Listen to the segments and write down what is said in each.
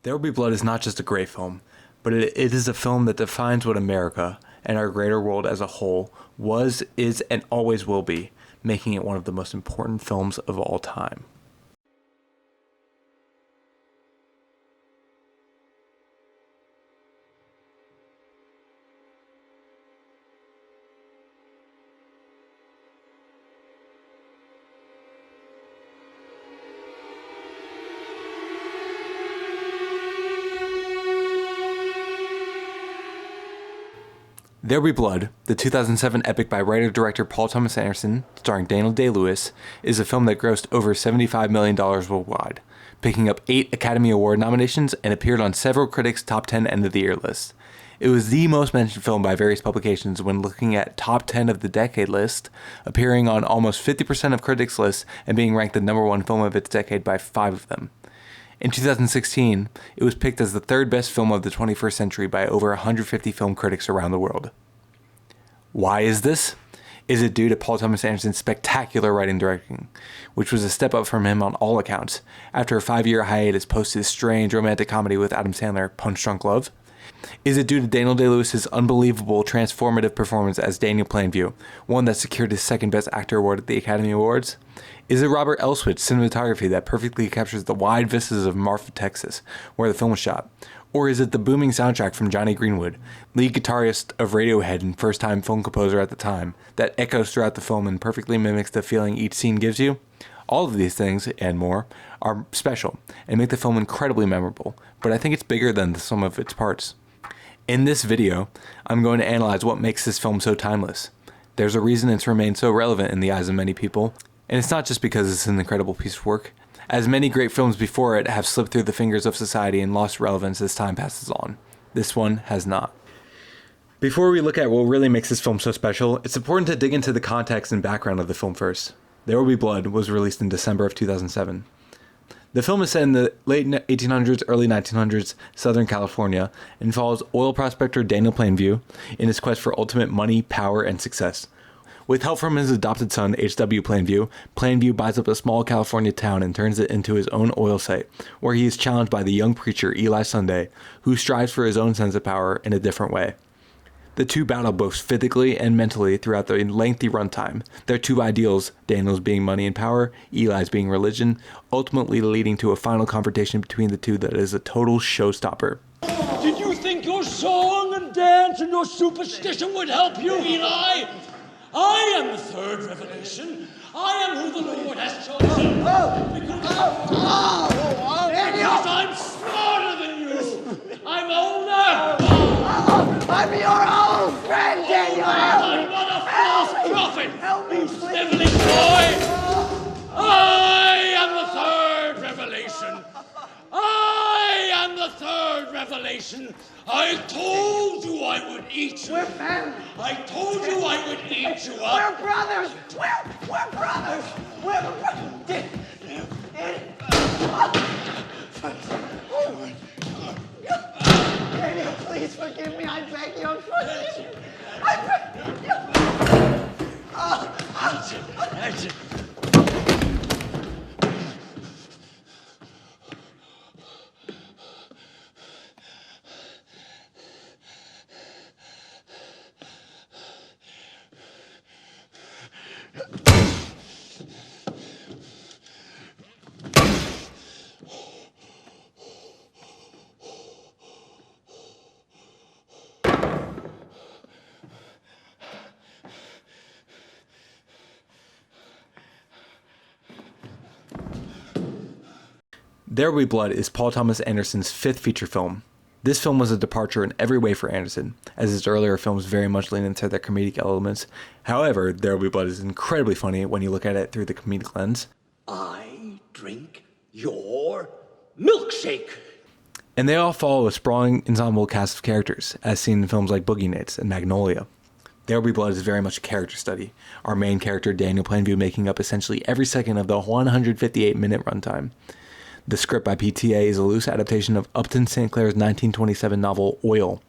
There Will Be Blood is not just a great film, but it is a film that defines what America and our greater world as a whole was, is, and always will be, making it one of the most important films of all time. There Will Be Blood, the 2007 epic by writer-director Paul Thomas Anderson, starring Daniel Day-Lewis, is a film that grossed over $75 million worldwide, picking up 8 Academy Award nominations and appeared on several critics' top 10 end-of-the-year lists. It was the most mentioned film by various publications when looking at top 10 of the decade list, appearing on almost 50% of critics' lists and being ranked the #1 film of its decade by 5 of them. In 2016, it was picked as the 3rd best film of the 21st century by over 150 film critics around the world. Why is this? Is it due to Paul Thomas Anderson's spectacular writing and directing, which was a step up from him on all accounts, after a 5-year hiatus post his strange romantic comedy with Adam Sandler, Punch Drunk Love? Is it due to Daniel Day-Lewis's unbelievable transformative performance as Daniel Plainview, one that secured his 2nd Best Actor award at the Academy Awards? Is it Robert Elswit's cinematography that perfectly captures the wide vistas of Marfa, Texas, where the film was shot? Or is it the booming soundtrack from Johnny Greenwood, lead guitarist of Radiohead and first-time film composer at the time, that echoes throughout the film and perfectly mimics the feeling each scene gives you? All of these things, and more, are special and make the film incredibly memorable, but I think it's bigger than the sum of its parts. In this video, I'm going to analyze what makes this film so timeless. There's a reason it's remained so relevant in the eyes of many people, and it's not just because it's an incredible piece of work, as many great films before it have slipped through the fingers of society and lost relevance as time passes on. This one has not. Before we look at what really makes this film so special, it's important to dig into the context and background of the film first. There Will Be Blood was released in December of 2007. The film is set in the late 1800s, early 1900s, Southern California, and follows oil prospector Daniel Plainview in his quest for ultimate money, power, and success. With help from his adopted son, H.W. Plainview, Plainview buys up a small California town and turns it into his own oil site, where he is challenged by the young preacher Eli Sunday, who strives for his own sense of power in a different way. The two battle both physically and mentally throughout the lengthy runtime, their two ideals, Daniel's being money and power, Eli's being religion, ultimately leading to a final confrontation between the two that is a total showstopper. Did you think your song and dance and your superstition would help you, Eli? I am the 3rd revelation. I am who the Lord has chosen. Because I'm smarter than you. I'm older. I'm your old friend, Daniel! I'm not a false prophet! Help me, please! Sniveling boy! I am the 3rd revelation! I am the 3rd revelation! I told you I would eat you! We're family! I told you I would eat you up! We're brothers! We're brothers! Daniel, please forgive me. I beg you. Forgive you. I beg you. That's it. There Will Be Blood is Paul Thomas Anderson's 5th feature film. This film was a departure in every way for Anderson, as his earlier films very much lean into their comedic elements. However, There Will Be Blood is incredibly funny when you look at it through the comedic lens. I drink your milkshake. And they all follow a sprawling ensemble cast of characters, as seen in films like Boogie Nights and Magnolia. There Will Be Blood is very much a character study, our main character Daniel Plainview making up essentially every second of the 158-minute runtime. The script by PTA is a loose adaptation of Upton St. Clair's 1927 novel Oil.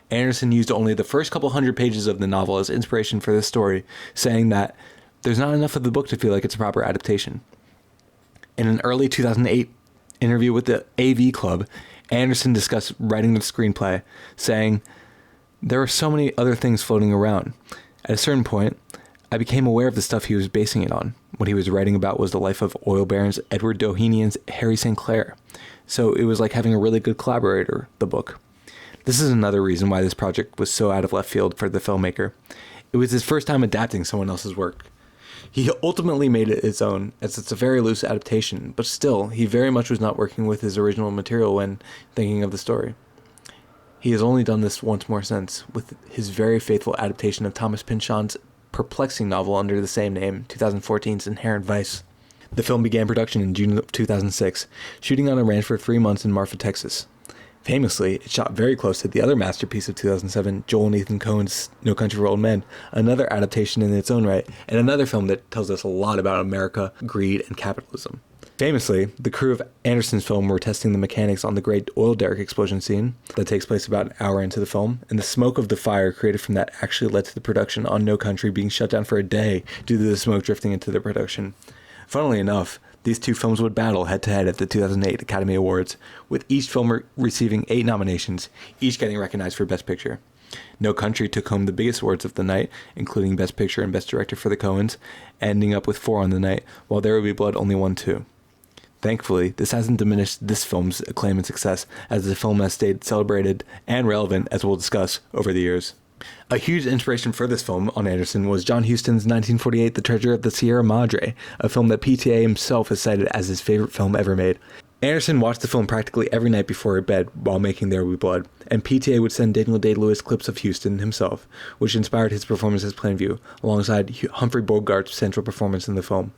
Anderson used only the first couple hundred pages of the novel as inspiration for this story, saying that there's not enough of the book to feel like it's a proper adaptation. In an early 2008 interview with the AV Club, Anderson discussed writing the screenplay, saying, "There are so many other things floating around. At a certain point, I became aware of the stuff he was basing it on. What he was writing about was the life of oil barons Edward Doheny and Harry St. Clair. So it was like having a really good collaborator, the book." This is another reason why this project was so out of left field for the filmmaker. It was his first time adapting someone else's work. He ultimately made it his own, as it's a very loose adaptation, but still, he very much was not working with his original material when thinking of the story. He has only done this once more since, with his very faithful adaptation of Thomas Pynchon's perplexing novel under the same name, 2014's Inherent Vice. The film began production in June of 2006, shooting on a ranch for 3 months in Marfa, Texas. Famously, it shot very close to the other masterpiece of 2007, Joel and Ethan Coen's No Country for Old Men, another adaptation in its own right, and another film that tells us a lot about America, greed, and capitalism. Famously, the crew of Anderson's film were testing the mechanics on the great oil derrick explosion scene that takes place about an hour into the film, and the smoke of the fire created from that actually led to the production on No Country being shut down for a day due to the smoke drifting into the production. Funnily enough, these two films would battle head-to-head at the 2008 Academy Awards, with each film receiving 8 nominations, each getting recognized for Best Picture. No Country took home the biggest awards of the night, including Best Picture and Best Director for the Coens, ending up with 4 on the night, while There Will Be Blood only won 2. Thankfully, this hasn't diminished this film's acclaim and success, as the film has stayed celebrated and relevant, as we'll discuss, over the years. A huge inspiration for this film on Anderson was John Huston's 1948 The Treasure of the Sierra Madre, a film that PTA himself has cited as his favorite film ever made. Anderson watched the film practically every night before bed while making There Will Be Blood, and PTA would send Daniel Day-Lewis clips of Huston himself, which inspired his performance as Plainview, alongside Humphrey Bogart's central performance in the film.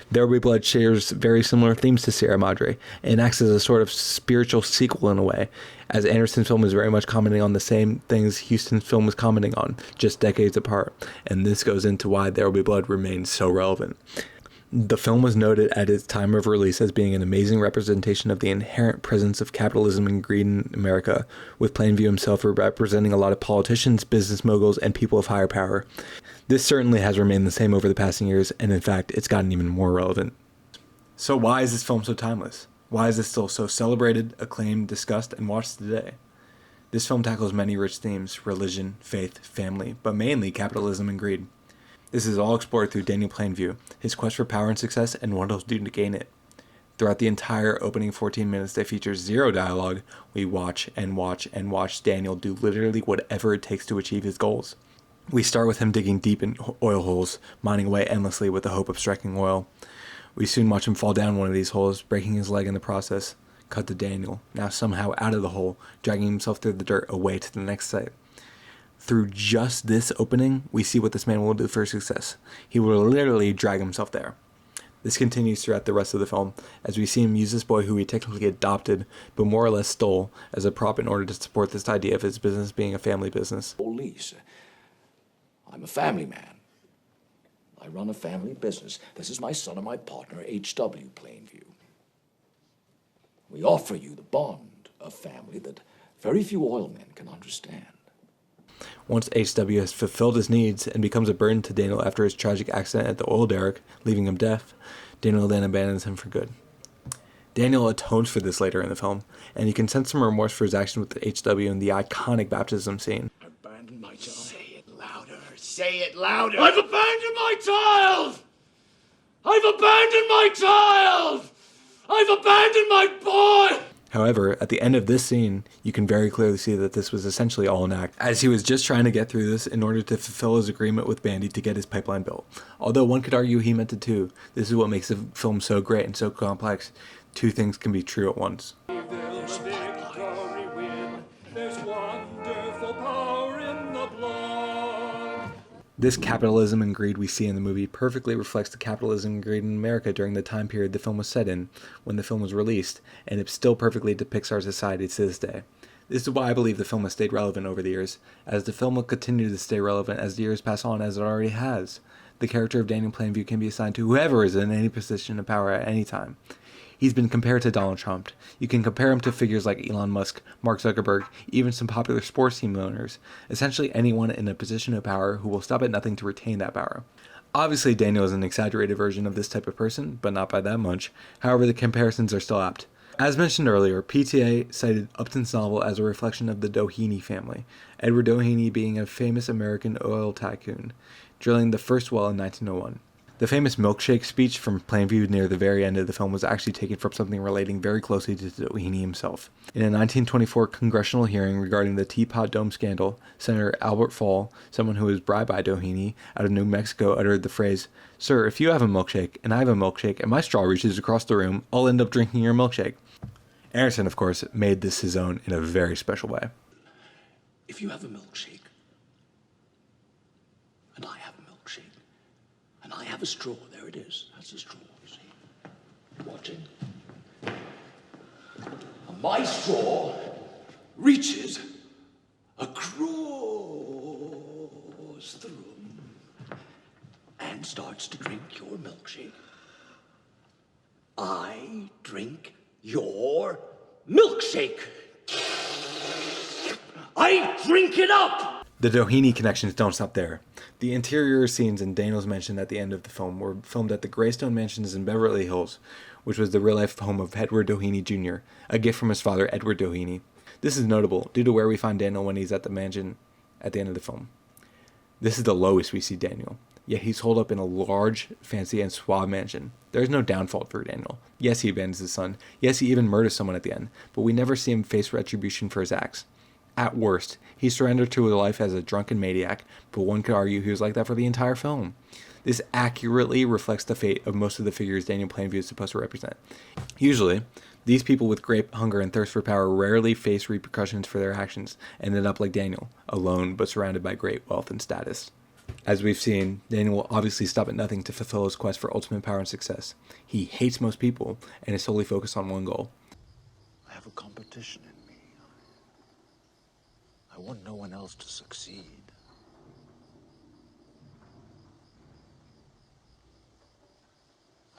There Will Be Blood shares very similar themes to Sierra Madre, and acts as a sort of spiritual sequel in a way, as Anderson's film is very much commenting on the same things Huston's film was commenting on, just decades apart, and this goes into why There Will Be Blood remains so relevant. The film was noted at its time of release as being an amazing representation of the inherent presence of capitalism and greed in America, with Plainview himself representing a lot of politicians, business moguls, and people of higher power. This certainly has remained the same over the passing years, and in fact, it's gotten even more relevant. So why is this film so timeless? Why is it still so celebrated, acclaimed, discussed, and watched today? This film tackles many rich themes: religion, faith, family, but mainly capitalism and greed. This is all explored through Daniel Plainview, his quest for power and success, and what he'll do to gain it. Throughout the entire opening 14 minutes that features 0 dialogue, we watch and watch and watch Daniel do literally whatever it takes to achieve his goals. We start with him digging deep in oil holes, mining away endlessly with the hope of striking oil. We soon watch him fall down one of these holes, breaking his leg in the process. Cut to Daniel, now somehow out of the hole, dragging himself through the dirt away to the next site. Through just this opening, we see what this man will do for success. He will literally drag himself there. This continues throughout the rest of the film, as we see him use this boy who he technically adopted, but more or less stole, as a prop in order to support this idea of his business being a family business. Police. I'm a family man. I run a family business. This is my son and my partner, H.W. Plainview. We offer you the bond of family that very few oil men can understand. Once H.W. has fulfilled his needs and becomes a burden to Daniel after his tragic accident at the oil derrick, leaving him deaf, Daniel then abandons him for good. Daniel atones for this later in the film, and you can sense some remorse for his action with H.W. in the iconic baptism scene. I abandoned my child. Say it louder. Say it louder. I've abandoned my child! I've abandoned my child! I've abandoned my boy! However, at the end of this scene, you can very clearly see that this was essentially all an act, as he was just trying to get through this in order to fulfill his agreement with Bandy to get his pipeline built. Although one could argue he meant it too. This is what makes the film so great and so complex. Two things can be true at once. There's victory win. There's wonderful power in the blood. This capitalism and greed we see in the movie perfectly reflects the capitalism and greed in America during the time period the film was set in, when the film was released, and it still perfectly depicts our society to this day. This is why I believe the film has stayed relevant over the years, as the film will continue to stay relevant as the years pass on, as it already has. The character of Daniel Plainview can be assigned to whoever is in any position of power at any time. He's been compared to Donald Trump. You can compare him to figures like Elon Musk, Mark Zuckerberg, even some popular sports team owners, essentially anyone in a position of power who will stop at nothing to retain that power. Obviously, Daniel is an exaggerated version of this type of person, but not by that much. However, the comparisons are still apt. As mentioned earlier, PTA cited Upton's novel as a reflection of the Doheny family, Edward Doheny being a famous American oil tycoon, drilling the first well in 1901. The famous milkshake speech from Plainview near the very end of the film was actually taken from something relating very closely to Doheny himself. In a 1924 congressional hearing regarding the Teapot Dome scandal, Senator Albert Fall, someone who was bribed by Doheny out of New Mexico, uttered the phrase, "Sir, if you have a milkshake, and I have a milkshake, and my straw reaches across the room, I'll end up drinking your milkshake." Anderson, of course, made this his own in a very special way. If you have a milkshake, and I have a milkshake, and I have a straw, there it is. That's a straw, you see. Watching. And my straw reaches across the room and starts to drink your milkshake. I drink your milkshake. I drink it up! The Doheny connections don't stop there. The interior scenes in Daniel's mansion at the end of the film were filmed at the Greystone Mansions in Beverly Hills, which was the real-life home of Edward Doheny Jr., a gift from his father, Edward Doheny. This is notable due to where we find Daniel when he's at the mansion at the end of the film. This is the lowest we see Daniel, yet he's holed up in a large, fancy, and suave mansion. There is no downfall for Daniel. Yes, he abandons his son. Yes, he even murders someone at the end, but we never see him face retribution for his acts. At worst, he surrendered to a life as a drunken maniac, but one could argue he was like that for the entire film. This accurately reflects the fate of most of the figures Daniel Plainview is supposed to represent. Usually, these people with great hunger and thirst for power rarely face repercussions for their actions and end up like Daniel, alone but surrounded by great wealth and status. As we've seen, Daniel will obviously stop at nothing to fulfill his quest for ultimate power and success. He hates most people and is solely focused on one goal. I have a competition in me. I want no one else to succeed.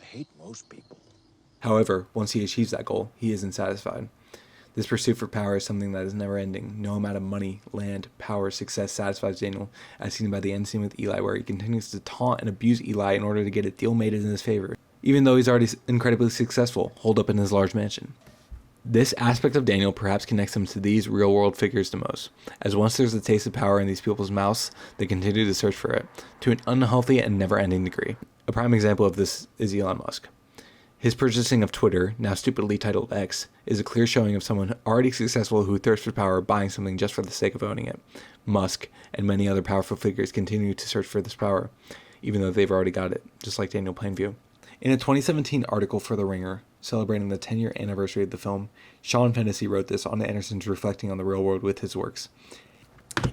I hate most people. However, once he achieves that goal, he isn't satisfied. This pursuit for power is something that is never ending. No amount of money, land, power, success satisfies Daniel, as seen by the end scene with Eli, where he continues to taunt and abuse Eli in order to get a deal made in his favor, even though he's already incredibly successful, holed up in his large mansion. This aspect of Daniel perhaps connects him to these real-world figures the most, as once there's a taste of power in these people's mouths, they continue to search for it, to an unhealthy and never-ending degree. A prime example of this is Elon Musk. His purchasing of Twitter, now stupidly titled X, is a clear showing of someone already successful who thirsts for power buying something just for the sake of owning it. Musk and many other powerful figures continue to search for this power, even though they've already got it, just like Daniel Plainview. In a 2017 article for The Ringer, celebrating the 10-year anniversary of the film, Sean Fennessy wrote this on Anderson's reflecting on the real world with his works.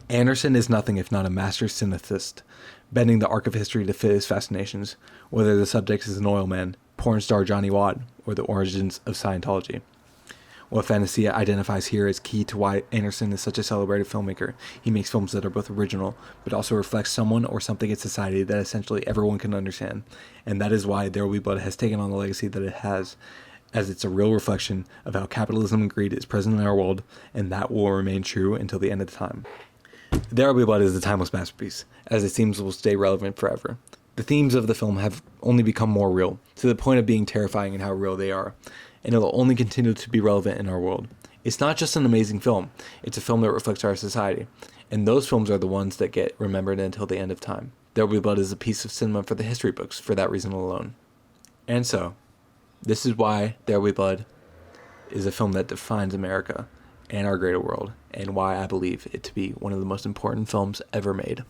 Anderson is nothing if not a master synethist, bending the arc of history to fit his fascinations, whether the subject is an oil man, porn star Johnny Watt, or the origins of Scientology. What Fennessy identifies here is key to why Anderson is such a celebrated filmmaker. He makes films that are both original, but also reflect someone or something in society that essentially everyone can understand. And that is why There Will Be Blood has taken on the legacy that it has, as it's a real reflection of how capitalism and greed is present in our world, and that will remain true until the end of time. There Will Be Blood is a timeless masterpiece, as it seems will stay relevant forever. The themes of the film have only become more real, to the point of being terrifying in how real they are, and it will only continue to be relevant in our world. It's not just an amazing film, it's a film that reflects our society, and those films are the ones that get remembered until the end of time. There Will Be Blood is a piece of cinema for the history books for that reason alone. And so, this is why There Will Be Blood is a film that defines America and our greater world, and why I believe it to be one of the most important films ever made.